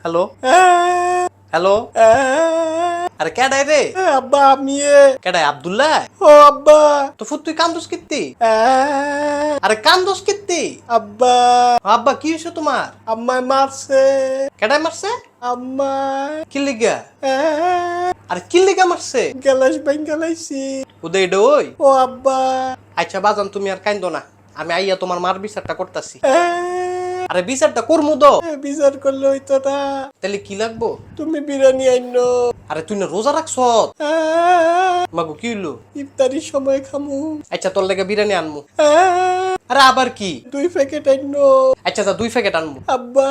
Hello hello, আরে কেডাই রে? আব্বা আমি কেডাই? আব্দুল্লাহ? ও আব্বা তো ফুট তুই কান্দোস কিত্তি? আরে কান্দোস কিত্তি? আব্বা আব্বা কি হয়েছে তোমার? আম্মায় মারছে কেডাই মারছে? আম্মায় কি লিগা? আরে কি লিগা মারছে? গ্যালাস গেলাইছি উদে এটা ওই? ও আব্বা আচ্ছা বাজান তুমি আর কান্দো না, আমি আইয়া তোমার মার বিচারটা করতাছি। আরে বিচারটা করমু তো। বিচার করলে হইতো না, তাহলে কি লাগবো? তুমি বিরিয়ানি আইনো। আরে তুই না রোজা রাখছ? মাগো কি হইলো? ইফতারির সময় খামু। আচ্ছা তোর লেগে বিরিয়ানি আনমু। আরে আবার কি? 2 প্যাকেট আইনো। আচ্ছা যা 2 প্যাকেট আনমু। আব্বা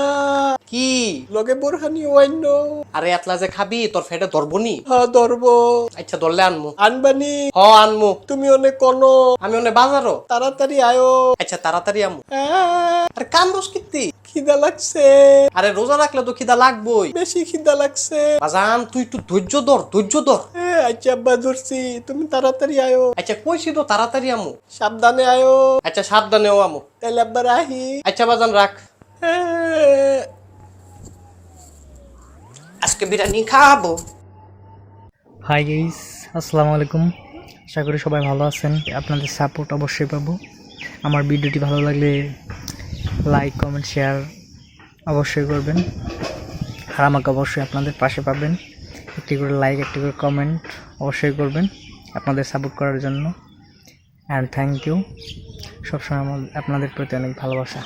কি? লগে বোরহানিও আইনো। আরে এতলা যে খাবি তোর ফেটে ধরবনি। হ্যাঁ ধরবো। আচ্ছা ধরলে আনমু। আনবানি? হ আনমু। তুমি অনেক কোনো আমি অনেক বাজারও। তাড়াতাড়ি আয়ো। আচ্ছা তাড়াতাড়ি আমু। আরে কান্দোস কিত্তি? খিদা লাগছে, আরে রোজা রাখলে তো খিদা লাগবই। বেশি খিদা লাগছে। বাজান তুই একটু ধৈর্য ধর, ধৈর্য ধর। আচ্ছা আব্বা ধরছি, তুমি তাড়াতাড়ি আয়ো। আচ্ছা কইছি তো তাড়াতাড়ি আমু। সাবধানে আয়ো। আচ্ছা সাবধানেও আমু। তাইলে আব্বা রাহি। আচ্ছা বাজান রাখ। আজকে বিরিয়ানি খাবো। হাই গাইস, আসসালামু আলাইকুম। আশা করি সবাই ভালো আছেন। আপনাদের সাপোর্ট অবশ্যই পাবো। আমার ভিডিওটি ভালো লাগলে লাইক কমেন্ট শেয়ার অবশ্যই করবেন, আর আমাকে অবশ্যই আপনাদের পাশে পাবেন। একটি করে লাইক, একটি করে কমেন্ট অবশ্যই করবেন আপনাদের সাপোর্ট করার জন্য। And thank you. সবসময় আপনাদের প্রতি অনেক ভালোবাসা।